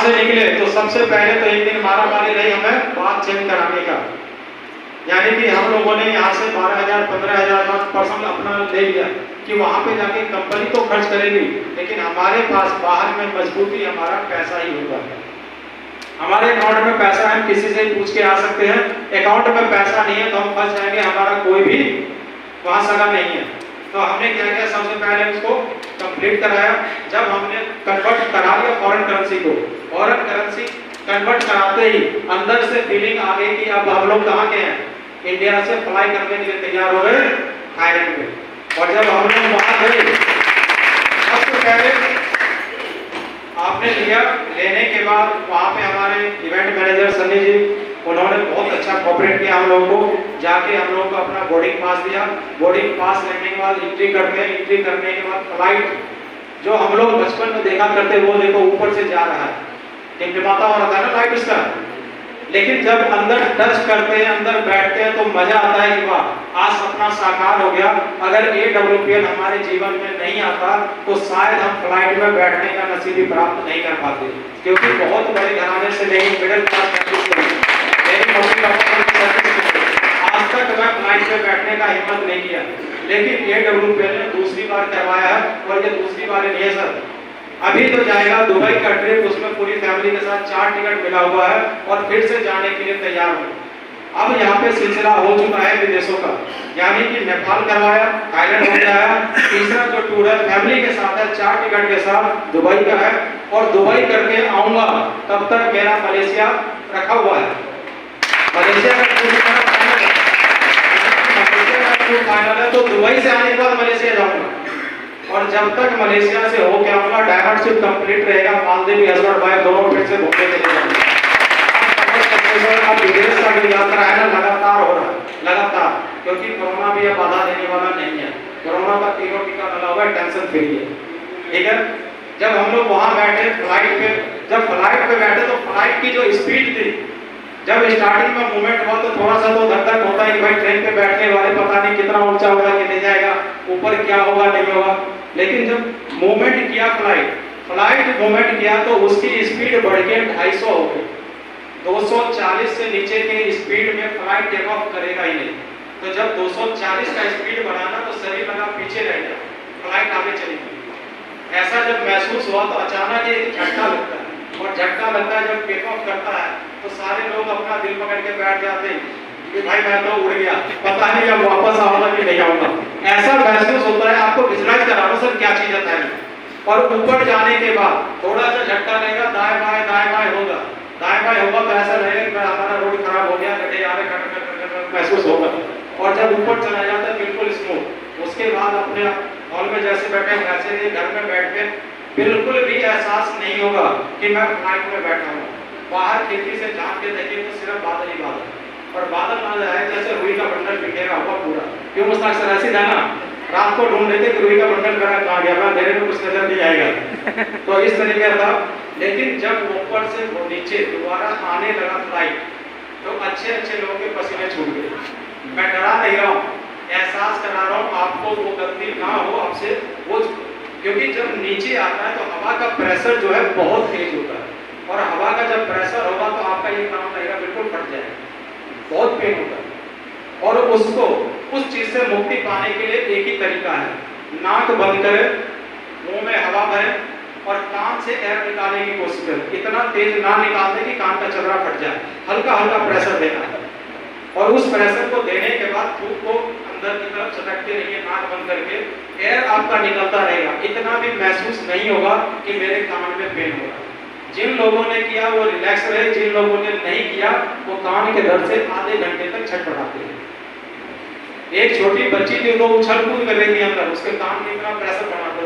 से निकले तो सबसे पहले तो एक दिन मारा मारी रही हमें बात चेंज कराने का, यानी कि हम लोगों ने यहाँ से 12,000 15,000 पर्सन अपना ले लिया कि वहाँ पे जाके कंपनी तो खर्च करेगी, लेकिन हमारे पास बाहर में मजबूती हमारा पैसा ही होगा। हमारे अकाउंट में पैसा है, हम किसी से पूछ के आ सकते हैं, अकाउंट में पैसा नहीं है तो हम फंस जाएंगे, हमारा कोई भी वहाँ सगा नहीं है। तो हमने क्या किया, सबसे पहले उसको कंप्लीट कराया। जब हमने कन्वर्ट करा लिया फॉरेन करेंसी को, फॉरेन करेंसी कन्वर्ट कराते ही अंदर से फीलिंग आ गई कि अब हम लोग कहाँ के हैं, इंडिया से फ्लाई करने के लिए तैयार हो गए थाईलैंड में। और जब हम लोग वहाँ गए, सबसे पहले आपने लिया, लेने के बाद वहाँ पे हमारे इवेंट मैनेजर सनी जी, उन्होंने बहुत अच्छा कोऑपरेट किया हम लोगों को। जाके हम लोगों को अपना बोर्डिंग पास दिया, बोर्डिंग पास लेने के बाद एंट्री करते हैं, एंट्री करने के बाद फ्लाइट जो हम लोग बचपन में देखा करते वो देखो ऊपर से जा रहा है, टिमटिमाता हो रहा है ना लाइट उसका, लेकिन जब अंदर टच करते हैं, अंदर बैठते हैं तो मजा आता है कि वाह आज सपना साकार हो गया। अगर AWPL हमारे जीवन में नहीं आता तो शायद हम फ्लाइट में बैठने का नसीब भी प्राप्त नहीं कर पाते, क्योंकि बहुत बड़े घराने से नहीं, मिडिल क्लास फैमिली से नहीं, मेरी मम्मी पापा आज तक मैं फ्लाइट में बैठने का हिम्मत नहीं किया, लेकिन AWPL ने दूसरी बार करवाया है और ये दूसरी बार नहीं है सर। अभी तो जाएगा दुबई का ट्रिप, उसमें पूरी फैमिली के साथ 4 टिकट मिला हुआ है और फिर से जाने के लिए तैयार हूँ। अब यहाँ पे सिलसिला हो चुका है विदेशों का, यानी कि नेपाल करवाया, थाईलैंड हो गया है, तीसरा जो टूर है फैमिली के साथ है, 4 टिकट के साथ दुबई का है, और दुबई करके आऊंगा तब तक मेरा मलेशिया रखा हुआ है। मलेशिया का फाइनल है तो दुबई से आने के बाद मलेशिया जाऊंगा, और जब तक मलेशिया से हो के आऊंगा डायमंड शिप कंप्लीट रहेगा, मालदीव हस्बैंड वाइफ दोनों फिर से घूमने के लिए जाएंगे। अब विदेश का जो यात्रा है ना लगातार हो रहा है, लगातार, क्योंकि कोरोना भी अब बाधा देने वाला नहीं है। कोरोना का तीनों टीका लगा हुआ है, टेंशन फ्री है, ठीक है। जब हम लोग वहां बैठे फ्लाइट पे, जब फ्लाइट पे बैठे तो फ्लाइट की जो स्पीड थी, जब स्टार्टिंग में मूवमेंट हुआ तो थोड़ा सा तो धक धक होता है कि भाई ट्रेन पे बैठने वाले पता नहीं कितना ऊंचा होगा कि नहीं जाएगा, ऊपर क्या होगा नहीं होगा, लेकिन जब मूवमेंट किया फ्लाइट मूवमेंट किया तो उसकी स्पीड बढ़ के 250 हो गई। 240 से नीचे के स्पीड में फ्लाइट टेक ऑफ करेगा ही नहीं। तो जब 240 का स्पीड बढ़ाना तो शरीर लगा पीछे रह गया, फ्लाइट आगे चली गई। ऐसा जब महसूस हुआ तो अचानक एक झटका लगता है, और झटका लगता है जब टेक ऑफ करता है तो सारे लोग अपना दिल पकड़ के बैठ जाते हैं कि भाई मैं तो उड़ गया, पता नहीं अब वापस आऊंगा कि नहीं आऊंगा। ऐसा महसूस होता है। आपको विजुअलाइज करा रहा हूं सर क्या चीज है। और ऊपर जाने के बाद थोड़ा सा झटका लगेगा, दाएं बाएं होगा, दाएं बाएं होगा तो ऐसा लगेगा कि हमारा रोड खराब हो गया, गड्ढे आ रहे, कट महसूस होगा। और जब ऊपर चला जाता है बिल्कुल स्मूथ, उसके बाद अपने हॉल में जैसे बैठे वैसे घर में बैठ के बिल्कुल भी एहसास नहीं होगा कि मैं फ्लाइट में बैठा हूँ। बाहर खिड़की से झांक के देखिए तो सिर्फ बादल ही बादल, और बादल नजर आए जैसे रुई का बंडल बिखेरा हुआ पूरा। क्यों मुस्ताक सर ऐसे था ना, रात को ढूंढ लेते रुई का बंडल कहाँ गया, मैं अंधेरे में कुछ नजर नहीं आएगा। तो इस तरीके का था। लेकिन जब ऊपर से वो नीचे दोबारा आने लगा फ्लाइट तो अच्छे लोगों के पसीने छूट गए। मैं डरा नहीं रहा हूँ, एहसास करा रहा हूँ आपको, वो गलती ना हो आपसे वो, क्योंकि जब नीचे आता है तो हवा का प्रेशर जो है बहुत तेज होता है, और हवा का जब प्रेशर होगा तो आपका ये काम रहेगा बिल्कुल फट जाएगा, बहुत पेन होता है। और उसको उस चीज से मुक्ति पाने के लिए एक ही तरीका है, नाक बंद करें, मुंह में हवा भरें और कान से एयर निकालने की कोशिश करें। इतना तेज ना निकाल दें कि कान का चदरा फट जाए, हल्का हल्का प्रेशर देना है। और उस प्रेशर को देने के बाद फूक को अंदर की तरफ चटकते रहिए नाक बंद करके, एयर आपका निकलता रहेगा। इतना भी महसूस नहीं होगा कि मेरे कान में पेन हो रहा है। जिन लोगों ने किया वो रिलैक्स रहे, जिन लोगों ने नहीं किया वो कान के दर्द से आधे घंटे तक छटपटाते हैं। एक छोटी बच्ची थी वो उछल कूद कर रही थी अंदर, उसके कान में इतना प्रेशर बना था।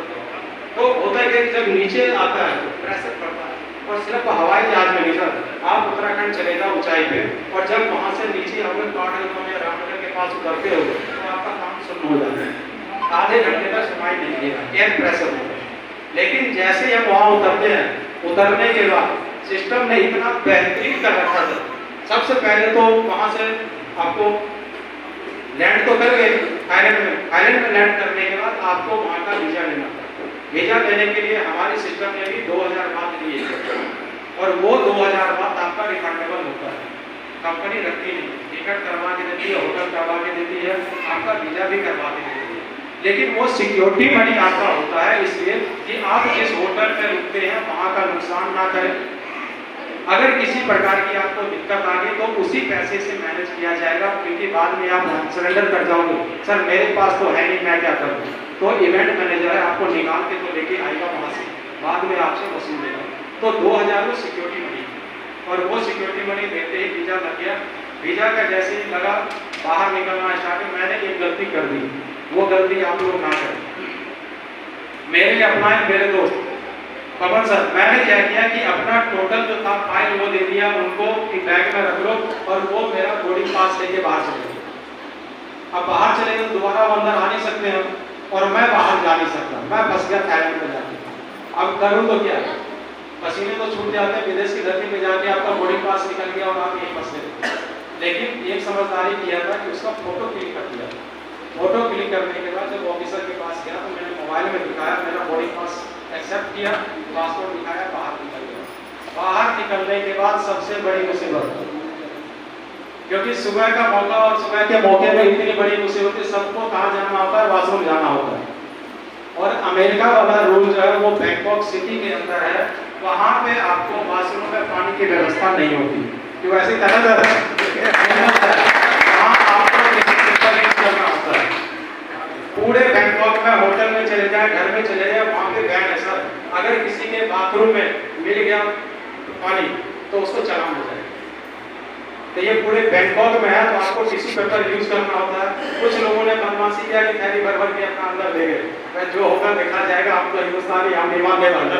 तो होता है कि जब नीचे आता है तो प्रेशर पड़ता है, और सिर्फ हवाई जहाज में नहीं सर, आप उत्तराखंड चले जाओ ऊंचाई पे, और जब वहां से नीचे आओगे काठगोदाम में रामनगर के पास उतरते हो तो आपका काम सुन्न हो जाता है, आधे घंटे तक सुनाई नहीं देगा, एयर प्रेशर होता है। लेकिन जैसे ही हम वहां उतरते हैं, उतरने के बाद सिस्टम ने इतना बेहतरीन कर रखा था। सबसे पहले तो वहां से आपको लैंड तो कर गए थाईलैंड में लैंड करने के बाद आपको वहां का वीजा लेना था। वीजा लेने के लिए हमारे सिस्टम ने भी 2000 बात लिए, और वो 2000 बाद आपका रिफंडेबल होता है। कंपनी रखती नहीं, टिकट करवा के देती है, होटल करवा के देती है, आपका वीजा भी करवा के देती है, लेकिन वो सिक्योरिटी मनी आपका होता है, इसलिए कि आप जिस होटल में रुकते हैं वहाँ का नुकसान ना करें। अगर किसी प्रकार की आपको दिक्कत आ गई तो उसी पैसे से मैनेज किया जाएगा, क्योंकि बाद में आप सरेंडर कर जाओगे, सर मेरे पास तो है नहीं, मैं क्या करूँ, तो इवेंट मैनेजर है, आपको निकाल के तो लेके आएगा वहाँ से, बाद में आपसे वसूल लेगा। तो 2000 वो सिक्योरिटी मनी, और वो सिक्योरिटी मनी देते ही वीजा लग गया। वीजा का जैसे ही लगा, बाहर निकलना स्टार्ट, मैंने एक गलती कर दी, वो गलती आप लोग ना करें। मेरे अपना मेरे दोस्त पवन सर, मैंने क्या किया कि अपना टोटल जो था फाइल वो दे दिया उनको कि बैग में रख लो, और वो मेरा बोर्डिंग पास लेके बाहर चले गए। अब बाहर चले गए तो दोबारा अंदर आ नहीं सकते हम, और मैं बाहर जा नहीं सकता, मैं फंस गया थाईलैंड में जाके। अब करूँ तो क्या, पसीने तो छूट जाते हैं, विदेश की धरती में जाके आपका बोर्डिंग पास निकल गया और आप यहीं फंस गए। लेकिन एक समझदारी किया था कि उसका फोटो क्लिक कर दिया। फोटो क्लिक करने के बाद जब ऑफिसर के पास गया तो मैंने मोबाइल में दिखाया, मेरा बोर्डिंग पास एक्सेप्ट किया, पासपोर्ट दिखाया, बाहर निकल गया। बाहर निकलने के बाद सबसे बड़ी मुसीबत, क्योंकि सुबह का मौका और सुबह के मौके में इतनी बड़ी मुसीबत है, सबको कहाँ जाना होता है, वॉशरूम जाना होता है। और अमेरिका वाला रूल जो है वो बैंकॉक सिटी के अंदर है, वहाँ पे आपको वॉशरूम में पानी की व्यवस्था नहीं होती, कि वैसे तरह करना होता है। पूरे बैंकॉक में होटल में चले जाए, घर में चले जाए, वहाँ पे बैन है सर, अगर किसी के बाथरूम में मिल गया पानी तो उसको चालान हो जाएगा। तो ये पूरे बैंकॉक में है, तो आपको टिश्यू पेपर यूज करना होता है। कुछ लोगों ने बदमाशी किया कि थैली भर भर के अपना अंदर ले गए, जो होगा देखा जाएगा, आप तो हिंदुस्तानी हम ईमान के वाले।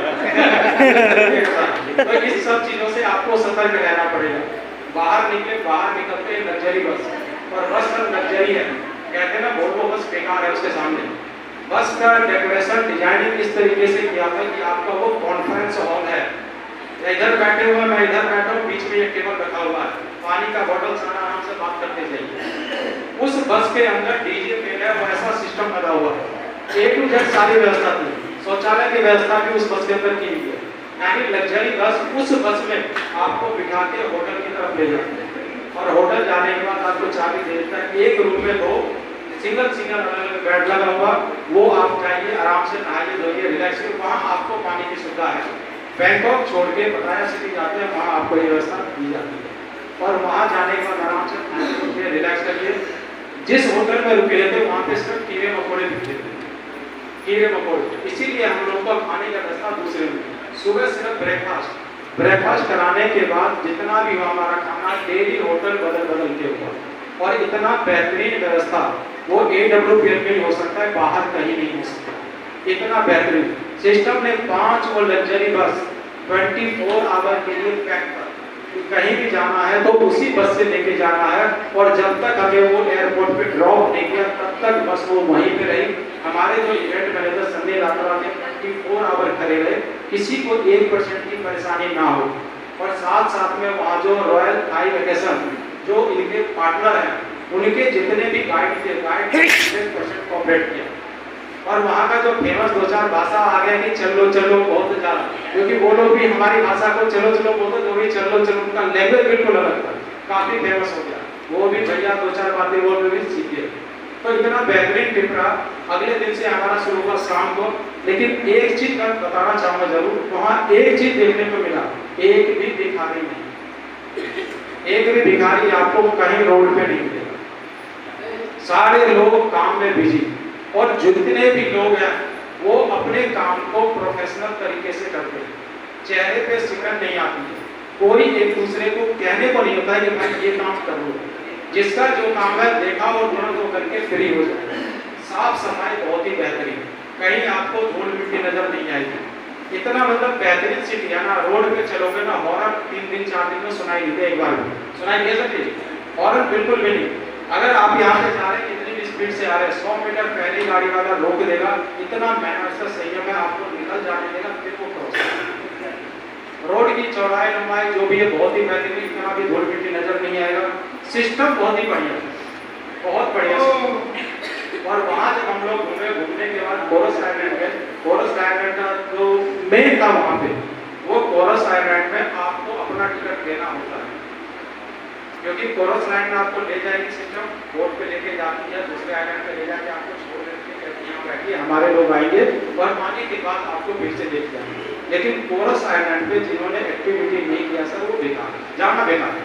तो इस सब चीजों से आपको सतर्क रहना पड़ेगा। बाहर निकलते हैं लग्जरी बस, और बस सर लग्जरी है, कहते हैं ना वोल्वो बस बेकार है उसके सामने। बस का डेकोरेशन डिजाइनिंग इस तरीके से किया था कि आपका वो कॉन्फ्रेंस हॉल है, इधर बैठे हुए मैं इधर बैठा हूँ, बीच में एक टेबल रखा हुआ है, पानी का बोतल सारा आराम से बात करते जाइए। उस बस के अंदर डीजे पे है, वैसा सिस्टम लगा हुआ है, A to Z सारी व्यवस्था थी, शौचालय की व्यवस्था भी उस बस के अंदर की हुई है। यानी लग्जरी बस, उस बस में आपको बिठा के होटल की तरफ ले जाते हैं, और होटल जाने के बाद आपको चाबी दे देता है। एक रूम में 2 सिंगल अलग बेड लगा हुआ, वो आप जाइए आराम से नहाइए धोइए रिलैक्स करिए, वहाँ आपको पानी की सुविधा है। बैंकॉक छोड़ के पटाया सिटी जाते हैं, वहाँ आपको ये व्यवस्था दी जाती है, और वहाँ जाने के बाद आराम से रिलैक्स करिए। जिस होटल में रुके थे वहाँ पे सिर्फ कीड़े मकोड़े दिखते थे, कीड़े मकोड़े, इसीलिए हम लोग को खाने का रास्ता दूसरे में। सुबह सिर्फ ब्रेकफास्ट कराने के बाद जितना भी हमारा खाना डेली होटल बदल के हुआ, और इतना बेहतरीन व्यवस्था वो AWPL में हो सकता है, बाहर कहीं नहीं हो सकता। इतना बेहतरीन सिस्टम ने 5 वो लग्जरी बस 24 आवर के लिए पैक कर, कहीं भी जाना है तो उसी बस से लेके जाना है, और जब तक हमें वो एयरपोर्ट पे ड्रॉप नहीं किया तब तक बस वो वहीं पे रही। हमारे जो इवेंट मैनेजर संजय राठौर ने 24 आवर खड़े रहे, किसी को 1% की परेशानी ना हो। और साथ में वहाँ जो रॉयल थाई वेकेशन जो इनके पार्टनर हैं, उनके जितने भी गाइड थे, गाइड 100% कोऑपरेट किया। और वहाँ का जो फेमस 2-4 भाषा आ गया कि चलो बहुत ज्यादा, क्योंकि वो लोग भी हमारी भाषा को चलो बोलते, जो भी चलो उनका लैंग्वेज बिल्कुल अलग था, काफी फेमस हो गया। वो भी भैया 2-4 बातें बोल रहे भी सीख गए। तो इतना बेहतरीन ट्रिप रहा। अगले दिन से हमारा शुरू हुआ शाम को, लेकिन एक चीज मैं बताना चाहूंगा जरूर, वहाँ एक चीज देखने को मिला, एक भी भिखारी नहीं, एक भी भिखारी आपको कहीं रोड पे नहीं मिलेगा। सारे लोग काम में बिजी, और जितने भी लोग हैं वो अपने काम को प्रोफेशनल तरीके से करते हैं, चेहरे पे शिकन नहीं आती है, कोई एक दूसरे को कहने को नहीं होता है कि भाई ये काम कर लो, जिसका जो काम है देखा और तुरंत वो करके फ्री हो जाए। साफ सफाई बहुत ही बेहतरीन, कहीं आपको धूल मिट्टी नजर नहीं आएगी, इतना मतलब बेहतरीन सिटी है ना। रोड पे चलोगे ना हॉर्न 3 दिन 4 दिन में सुनाई देते, एक बार सुनाई दे सकती हॉर्न बिल्कुल भी नहीं। अगर आप यहाँ से जा रहे हैं कितनी भी स्पीड से आ रहे हैं, 100 मीटर पहले गाड़ी वाला रोक देगा, इतना मैनर से संयम है, आपको निकल जाने देगा, फिर वो क्रॉस। रोड की चौड़ाई लंबाई जो भी है बहुत ही बेहतरीन, इतना भी धूल मिट्टी नजर नहीं आएगा, सिस्टम बहुत ही बढ़िया, बहुत बढ़िया। और वहाँ जब हम लोग घूमने के बाद कोरस आइलैंड में, कोरस आइलैंड का जो मेन था वहाँ पे, वो कोरस आइलैंड में आप टिकट देना होता है, क्योंकि कोरस लाइन में आपको ले जाएगी सिस्टम, बोर्ड पे लेके जाती है, दूसरे आइलैंड पे ले जाके आपको छोड़ देती है, कहती है यहाँ बैठिए हमारे लोग आएंगे और आने के बाद आपको फिर से लेके जाएंगे। लेकिन कोरस आइलैंड पे जिन्होंने एक्टिविटी नहीं किया सर, वो बेकार है, जाना बेकार है।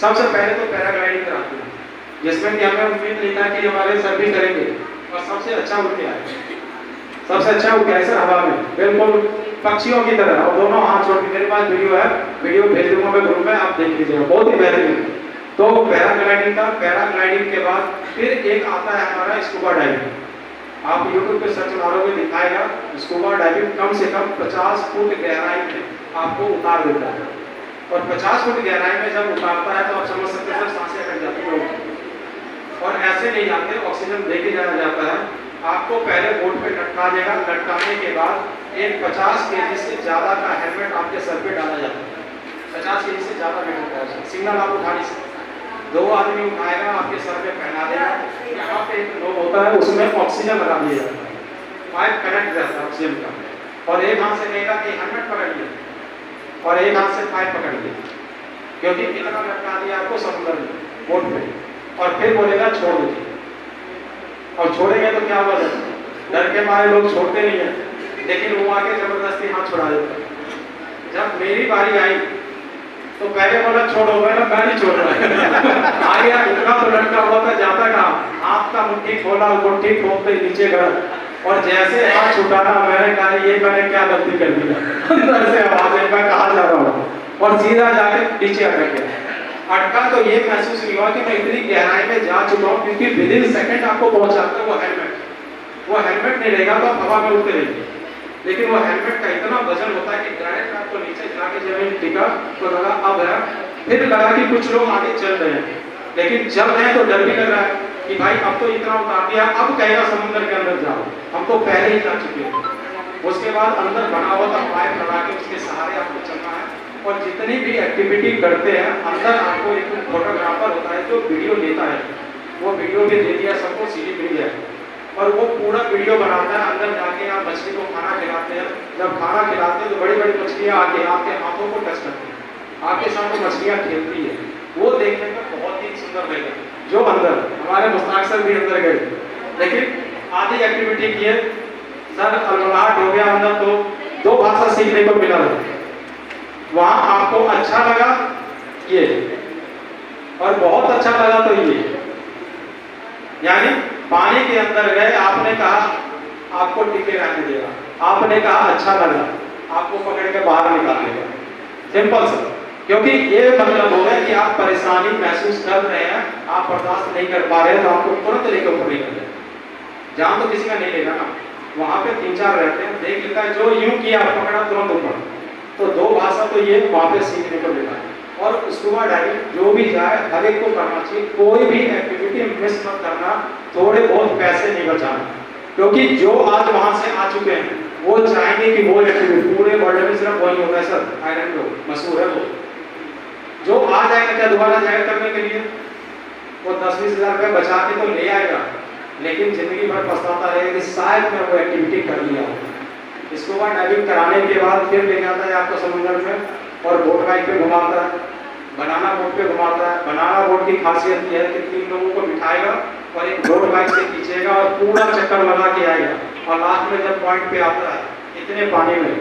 सबसे पहले तो पैराग्लाइडिंग कराते हैं, जिसमें कि हमें उम्मीद नहीं था कि हमारे सर भी करेंगे, और सबसे अच्छा उड़ के आए, सबसे अच्छा उड़ के आए सर हवा में, बिल्कुल पक्षियों की तरह, और दोनों हाथ छोड़ के, मेरे पास वीडियो है, वीडियो भेज दूंगा मैं ग्रुप में, आप देख लीजिएगा, बहुत ही बेहतरीन। तो पैराग्लाइडिंग का, पैराग्लाइडिंग के बाद फिर एक आता है हमारा स्कूबा डाइविंग। आप YouTube पे सर्च मारोगे दिखाएगा, स्कूबा डाइविंग कम से कम 50 फुट गहराई में आपको उतार देता है, और 50 फुट गहराई में जब उतारता है तो आप समझ सकते हैं सर सांसें कट जाती हैं, और ऐसे नहीं जाते, ऑक्सीजन देके जाया जाता है। आपको पहले बोट पे लटका देगा, लटकाने के बाद एक 50 केजी से ज़्यादा का हेलमेट आपके सर पे डाला जाता है, 50 केजी से ज़्यादा वेट होता है, सिग्नल आप उठा नहीं सकते, 2 आदमी उठाएगा आपके सर पे पहना देगा, यहाँ पे एक लोग होता है उसमें ऑक्सीजन लगा दिया जाता है, पाइप कनेक्ट रहता है ऑक्सीजन का, और एक हाथ से कहेगा कि हेलमेट पकड़िए और एक हाथ से पाइप पकड़िए, क्योंकि कितना लटका दिया आपको समुद्र में बोट पे, और फिर बोलेगा छोड़ दीजिए, और छोड़ेंगे तो क्या हुआ, डर के मारे लोग छोड़ते नहीं है, लेकिन वो आके जबरदस्ती हाथ छुड़ा देता है। जब मेरी बारी आई तो पहले बोला छोड़ो, मैं नहीं छोड़ रहा आ गया, उतना तो लटका हुआ था, जाता कहाँ, हाथ का मुट्ठी खोला, मुट्ठी खोलते नीचे गया, और जैसे हाथ छुटाना, मैंने कहा ये मैंने क्या गलती कर दी, अंदर से आवाज है मैं कहाँ जा रहा हूँ, और सीधा जाके नीचे अटक गया। अटका तो ये महसूस नहीं हुआ कि मैं इतनी गहराई में जा चुका हूँ, क्योंकि विदिन सेकंड आपको पहुंचाता है वो हेलमेट, वो हेलमेट नहीं रहेगा तो आप हवा में उड़ते रहेंगे, लेकिन वो हेलमेट का इतना वजन होता है कि डायरेक्ट आपको नीचे जाके जमीन टिका तो लगा अब है, फिर लगा कि कुछ लोग आगे चल रहे हैं, लेकिन चल रहे हैं तो डर भी लग रहा है कि भाई अब तो इतना उतार दिया, अब कहेगा समुद्र के अंदर जाओ, हम तो पहले ही जा चुके हैं। उसके बाद अंदर बना हुआ था पाइप लगा के, उसके सहारे आपको चलना है, और जितनी भी एक्टिविटी करते हैं अंदर आपको एक फोटोग्राफर होता है जो वीडियो लेता है, वो वीडियो भी दे दिया सबको, सीडी मिल गया, और वो पूरा वीडियो बनाता है। अंदर जाके आप मछली को खाना खिलाते हैं, जब खाना खिलाते हैं तो बड़ी बड़ी मछलियाँ आके आपके हाथों को टच करती हैं, आपके सामने मछलियाँ खेलती है, वो देखने में बहुत ही सुंदर लगेगा। जो अंदर हमारे मुस्ताक सर भी अंदर गए, लेकिन आधी एक्टिविटी किए सर, अलमलाहट हो गया अंदर, तो 2 भाषा सीखने को मिला, वहाँ आपको अच्छा लगा ये, और बहुत अच्छा लगा तो ये, यानी पानी के अंदर गए, आपने कहा आपको टिके रहने देगा, आपने कहा अच्छा लगा, आपको पकड़ के बाहर निकाल देगा, सिंपल सर, क्योंकि ये मतलब हो गया कि आप परेशानी महसूस कर रहे हैं, आप बर्दाश्त नहीं कर पा रहे हैं, तो आपको तुरंत लेकर ऊपर नहीं कर देगा, जान तो किसी का नहीं लेगा ना, वहाँ पे 3-4 रहते हैं, देख लेता है जो यूं किया पकड़ा तुरंत ऊपर, तो 2 भाषा तो ये वहाँ पे सीखने को मिला। और स्कूबा डाइविंग जो भी जाए हर एक को करना चाहिए, कोई भी एक्टिविटी मिस मत करना, थोड़े बहुत पैसे नहीं बचाना, क्योंकि जो आज वहाँ से आ चुके हैं वो चाहेंगे कि वो एक्टिविटी पूरे वर्ल्ड में सिर्फ वही होता है सर, आइलैंड लोग मशहूर है, वो जो आ जाएगा क्या दोबारा जाएगा करने के लिए, वो 10-20 हज़ार रुपये बचा के तो ले आएगा, लेकिन जिंदगी भर पछताता रहेगा कि शायद मैं वो एक्टिविटी कर लिया हो। स्कूबा डाइविंग कराने के बाद फिर ले जाता है आपको समुद्र में, और बोट बाइक पे घुमाता है, बनाना बोट पे घुमाता है। बनाना बोट की खासियत यह है कि 3 लोगों को बिठाएगा और एक बोट बाइक से खींचेगा और पूरा चक्कर लगा के आएगा, और लास्ट में जब पॉइंट पे आता है इतने पानी में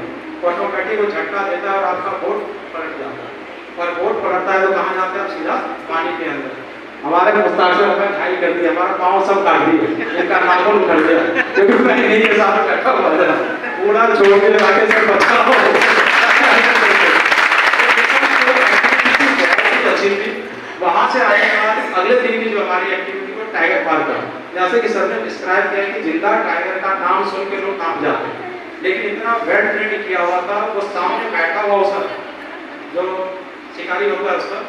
ऑटोमेटिक वो झटका देता है और आपका बोट पलट जाता है, और बोट पलटता है तो कहाँ जाते हैं आप, सीधा पानी के अंदर। हमारे मुस्ताक से हमें घाई कर दिया, हमारा पाँव सब काट दिए, इनका नाखून उखड़ गया, क्योंकि मैं इन्हीं के साथ बैठा हुआ था, पूरा छोड़ के लगा के सब बचाओ। अच्छी थी। वहाँ से आने के बाद अगले दिन की जो हमारी एक्टिविटी को टाइगर पार्क का, जैसे कि सर ने डिस्क्राइब किया कि जिंदा टाइगर का नाम सुन के लोग कांप जाते हैं, लेकिन इतना वेल ट्रेन किया हुआ था, वो सामने बैठा हुआ सर जो शिकारी होता है उसका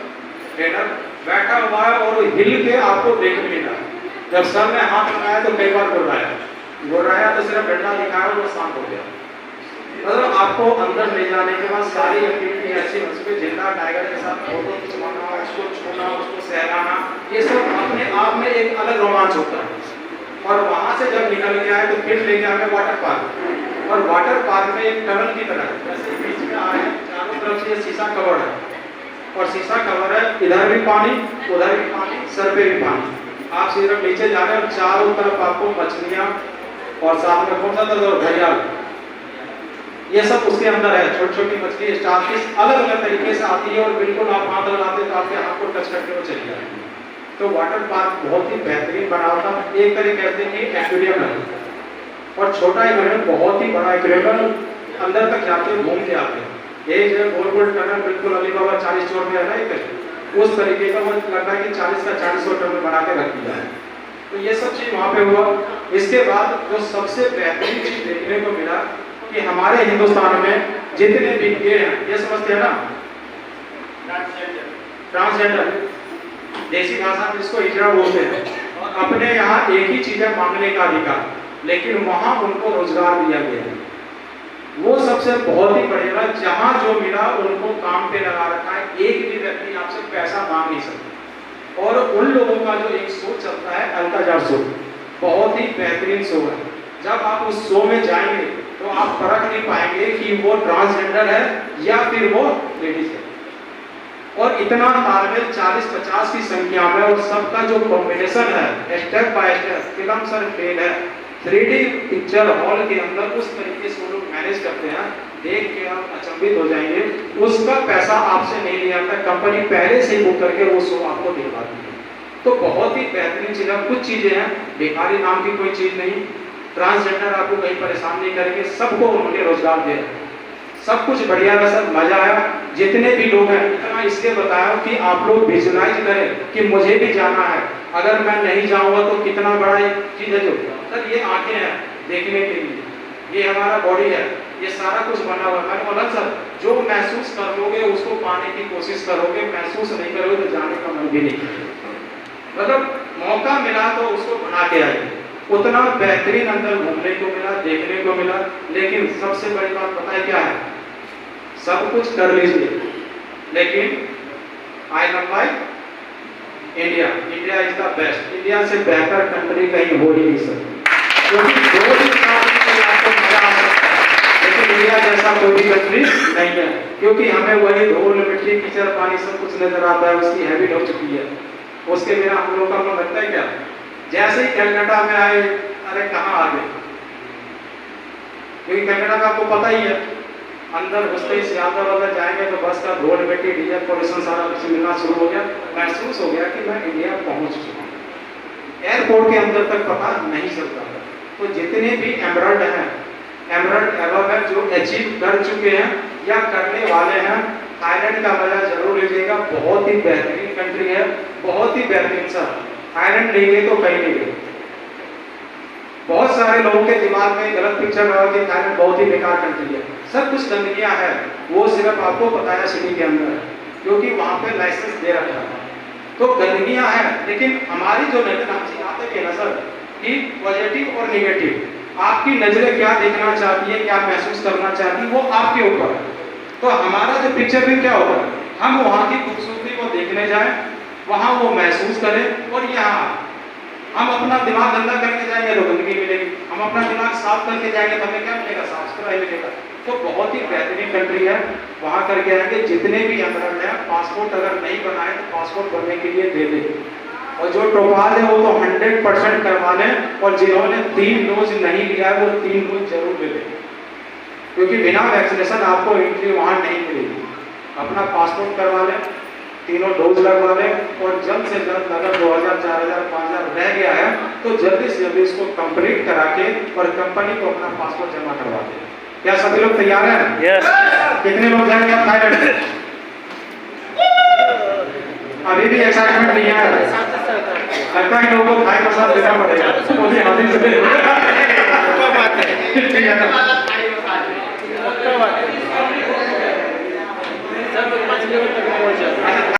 ट्रेनर बैठा हुआ है, और वो हिल के आपको देख नहीं रहा। जब सर ने हाथ लगाया तो कई बार गुर्राया तो सिर्फ डंडा दिखाया और वो शांत हो गया। मतलब आपको अंदर ले जाने के बाद सारी एक्टिविटी ऐसी उसके जिंदा टाइगर के साथ फोटो खिंचवाना, उसको छूना, उसको सहलाना, ये सब अपने आप में एक अलग रोमांच होता है। और वहाँ से जब निकल के आए तो फिर ले गया हमें वाटर पार्क, और वाटर पार्क में एक टनल की तरह जैसे बीच में आ रहे हैं, चारों तरफ से शीशा कवर्ड है, और शीशा कवर है, इधर भी पानी, उधर भी पानी, सर पे भी पानी। आप सिर्फ नीचे जा रहे हैं और चारों तरफ आपको मछलियां और साथ में कौन सा था और घड़ियाल, ये सब उसके अंदर है। छोटी छोटी मछली स्टारफिश अलग अलग तरीके से आती है और बिल्कुल आप हाथ लगाते तो आपके हाथ को टच करके वो चली जाएगी। तो वाटर पार्क बहुत ही बेहतरीन बना था, एक तरह कहते हैं कि एक्वेरियम है और छोटा एक्वेरियम, बहुत ही बड़ा एक्वेरियम, अंदर तक जाते हैं, घूम के आते हैं। ये जो गोल गोल टनल बिल्कुल अलीबाबा 40 चोर में है ना, एक उस तरीके का वो लगता है कि 40 का 40 टनल बना के रख दिया है। तो ये सब चीज वहाँ पे हुआ। इसके बाद जो सबसे बेहतरीन चीज देखने को मिला कि हमारे हिंदुस्तान में जितने भी गे हैं, ये समझते हैं ना, ट्रांसजेंडर, देसी भाषा में इसको हिजड़ा बोलते हैं। और अपने यहाँ एक ही चीज है, मांगने का अधिकार, लेकिन वहाँ उनको रोजगार दिया गया है। वो सबसे बहुत ही बढ़िया, जहाँ जो मिला उनको काम पे लगा रखा है। एक भी व्यक्ति आपसे पैसा मांग नहीं सकता। और उन लोगों का जो एक शो चलता है अल्काजार शो, बहुत ही बेहतरीन शो है। जब आप उस शो में जाएंगे तो आप फर्क नहीं पाएंगे कि वो ट्रांसजेंडर है या फिर वो लेडीज है। और इतना तालमेल 40-50 की संख्या में, और सबका जो कॉम्बिनेशन है step by step, film sir fail है। 3D पिक्चर हॉल के अंदर उस तरीके से वो लोग मैनेज करते हैं, देख के आप अचंभित हो जाएंगे। उसका पैसा आपसे नहीं लिया जाता, कंपनी पहले से ही बुक करके वो शो आपको दिलवाती है। तो बहुत ही बेहतरीन चीज़ है। कुछ चीज़ें हैं, बेकारी नाम की कोई चीज़ नहीं, ट्रांसजेंडर आपको कहीं परेशान नहीं करेंगे, सबको उन्होंने रोजगार दिया, सब कुछ बढ़िया है, सब मजा आया। जितने भी लोग हैं, इतना इसलिए बताया कि आप लोग विजुलाइज करें कि मुझे भी जाना है, अगर मैं नहीं जाऊंगा तो कितना बड़ा एक चीज है। जो सर ये आंखें हैं देखने के लिए, ये हमारा बॉडी है, ये सारा कुछ बना हुआ है। मैंने बोला सर जो महसूस करोगे उसको पाने की कोशिश करोगे, महसूस नहीं करोगे तो जाने का मन भी नहीं करोगे। मतलब मौका मिला तो उसको बना के आए। उतना बेहतरीन अंदर घूमने को मिला, देखने को मिला। लेकिन सबसे बड़ी बात पता है क्या है, सब कुछ कर लीजिए लेकिन I love my India, India is the best, India से बेहतर कंट्री कहीं हो ही नहीं सकती। क्योंकि जो भी आपको मजा आ सकता है, लेकिन इंडिया जैसा कोई भी कंट्री नहीं है। क्योंकि हमें वही धूल मिट्टी कीचड़ पानी सब कुछ नजर आता है, उसकी हैबिट हो चुकी है। उसके बिना हम लोग का मन लगता है क्या? जैसे ही कलकत्ता में आए, अरे कहाँ आ गए, क्योंकि कलकत्ता का आपको पता ही है, अंदर घुसते ही सियालदह वाला जाएंगे तो बस का धूल मिट्टी डीजल पॉल्यूशन सारा कुछ मिलना शुरू हो गया। महसूस हो गया कि मैं इंडिया पहुंच चुका हूँ। एयरपोर्ट के अंदर तक पता नहीं चलता है। तो जितने भी एमरल्ड हैं, एमरल्ड एवॉर्ड जो अचीव कर चुके हैं या करने वाले हैं, थाईलैंड का मजा जरूर लीजिएगा। बहुत ही बेहतरीन कंट्री है, बहुत ही बेहतरीन सर। थाईलैंड नहीं गए तो कहीं नहीं गए। बहुत सारे लोगों के दिमाग में गलत पिक्चर रहा कि थाईलैंड बहुत ही बेकार कंट्री है। सब कुछ गंदगियां है, वो सिर्फ आपको पता है सिटी के अंदर है, क्योंकि वहाँ पे लाइसेंस दे रखा है। तो गंदगियां है, लेकिन हमारी जो नजर हम सिखाते हैं ना सर कि पॉजिटिव और निगेटिव, आपकी नजरें क्या देखना चाहती है, क्या महसूस करना चाहती है, वो आपके ऊपर है। तो हमारा जो पिक्चर भी क्या होगा, हम वहाँ की खूबसूरती को देखने जाएं, वहाँ वो महसूस करें। और यहाँ हम अपना दिमाग गंदा करके जाएंगे तो गंदगी मिलेगी, हम अपना दिमाग साफ करके जाएंगे तो हमें क्या मिलेगा? साफ सुथरा ही मिलेगा। तो बहुत ही बेहतरीन कंट्री है, वहाँ करके आएंगे। जितने भी एमरल्ड हैं, पासपोर्ट अगर नहीं बनाए तो पासपोर्ट बनने के लिए दे दें। और जो टोपाल है वो तो 100% करवा लें, और जिन्होंने 3 डोज नहीं लिया है वो 3 डोज जरूर ले लें, क्योंकि बिना वैक्सीनेशन आपको एंट्री वहाँ नहीं मिलेगी। अपना पासपोर्ट करवा लें, 3 डोज लगवा लें, और जल्द से जल्द अगर 2000, 4000, 5000 रह गया है तो जल्दी से जल्दी इसको कंप्लीट करा के और कंपनी को अपना पासपोर्ट जमा करवा दें। क्या सभी लोग तैयार हैं? Yes. कितने लोग जाएंगे आप थाईलैंड? अभी भी एक्साइटमेंट नहीं है, लगता है कि लोगों को थाई प्रसाद देना पड़ेगा।